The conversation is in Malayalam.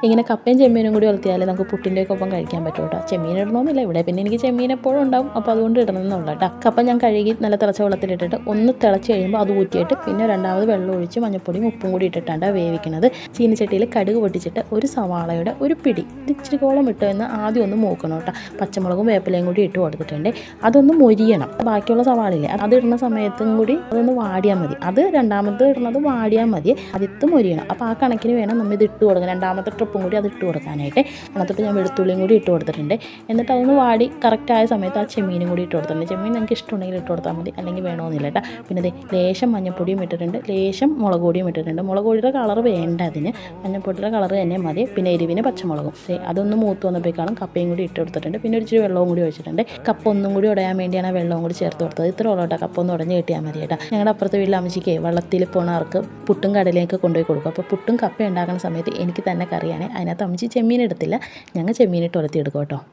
ഇങ്ങനെ കപ്പയും ചെമ്മീനും കൂടി ഉലത്തിയാലേ നമുക്ക് പുട്ടിൻ്റെയൊക്കെ ഒപ്പം കഴിക്കാൻ പറ്റും കേട്ടോ. ചെമ്മീൻ ഇടണമെന്നില്ല ഇവിടെ, പിന്നെ എനിക്ക് ചെമ്മീൻ എപ്പോഴും ഉണ്ടാവും, അപ്പോൾ അതുകൊണ്ട് ഇടണമെന്നുള്ള കേട്ടോ. കപ്പ ഞാൻ കഴുകി നല്ല തിളച്ച വെള്ളത്തിലിട്ടിട്ട് ഒന്ന് തിളച്ച് കഴിയുമ്പോൾ അത് ഊറ്റിയിട്ട് പിന്നെ രണ്ടാമത് വെള്ളം ഒഴിച്ച് മഞ്ഞപ്പൊടിയും ഉപ്പും കൂടി ഇട്ടിട്ടാണ് വേവിക്കുന്നത്. ചീനിച്ചട്ടിയിൽ കടുക് പൊട്ടിച്ചിട്ട് ഒരു സവാളയുടെ ഒരു പിടി ഇച്ചിരി കോളം ഇട്ട് എന്ന് ആദ്യം ഒന്ന് മൂക്കണം കേട്ടോ. പച്ചമുളകും വേപ്പിലയും കൂടി ഇട്ട് കൊടുത്തിട്ടുണ്ട്. അതൊന്ന് മൊരിയണം. ബാക്കിയുള്ള സവാളയില്ലേ അത് ഇടുന്ന സമയത്തും കൂടി അതൊന്ന് വാടിയാൽ മതി. അത് രണ്ടാമത് ഇടുന്നത് വാടിയാൽ മതി, അതിത്ത് മൊരിയണം. അപ്പോൾ ആ കണക്കിന് വേണം നമ്മൾ ഇത് ഇട്ട് കൊടുക്കണം. രണ്ടാമത്തെ ട്രിപ്പും കൂടി അത് ഇട്ട് കൊടുക്കാനായിട്ട്. അതിനകത്തോട്ട് ഞാൻ വെളുത്തുള്ളിയും കൂടി ഇട്ട് കൊടുത്തിട്ടുണ്ട്. എന്നിട്ട് അതൊന്ന് വാടി കറക്റ്റായ സമയത്ത് ആ ചെമ്മീനും കൂടി ഇട്ട് കൊടുത്തിട്ടുണ്ട്. ചെമ്മീൻ നിങ്ങൾക്ക് ഇഷ്ടമുണ്ടെങ്കിൽ ഇട്ട് കൊടുത്താൽ മതി, അല്ലെങ്കിൽ വേണമെന്നില്ല കേട്ടോ. പിന്നെ ഇത് ലേശം മഞ്ഞപ്പൊടിയും ഇട്ടിട്ടുണ്ട്, ലേശം മുളക് പൊടിയും ഇട്ടിട്ടുണ്ട്. മുളക് പൊടിയുടെ കളർ വേണ്ട അതിന്, മഞ്ഞപ്പൊടിയുടെ കളർ തന്നെ മതി. പിന്നെ എരിവിന് പച്ചമുളകും അതൊന്ന് മൂത്ത് വന്നപ്പോഴേക്കാളും കപ്പയും കൂടി ഇട്ട് കൊടുത്തിട്ടുണ്ട്. പിന്നെ ഒരു ഇച്ചിരി വെള്ളവും കൂടി ഒഴിച്ചിട്ടുണ്ട്. കപ്പ ഒന്നും കൂടി ഉടയാൻ വേണ്ടിയാണ് ആ വെള്ളവും കൂടി ചേർത്ത് കൊടുത്തത്. ഇത്ര ഉള്ളൂ കേട്ടോ, കപ്പ ഒന്ന് ഉടഞ്ഞ് കിട്ടിയാൽ മതി കേട്ടോ. ഞങ്ങളുടെ അപ്പുറത്തെ വീട്ടിൽ അമ്മച്ചിക്ക് വെള്ളത്തിൽ പോണവർക്ക് പുട്ടും കടലേക്ക് കൊണ്ടുപോയി കൊടുക്കും. അപ്പോൾ പുട്ടും കപ്പ ഉണ്ടാക്കുന്ന സമയത്ത് എനിക്ക് തന്നെ കറിയാണ്. അതിനകത്ത് അമ്മച്ചി ചെമ്മീൻ എടുത്തില്ല, ഞങ്ങൾ ചെമ്മീനിട്ട് ഉലത്തി എടുക്കും കേട്ടോ.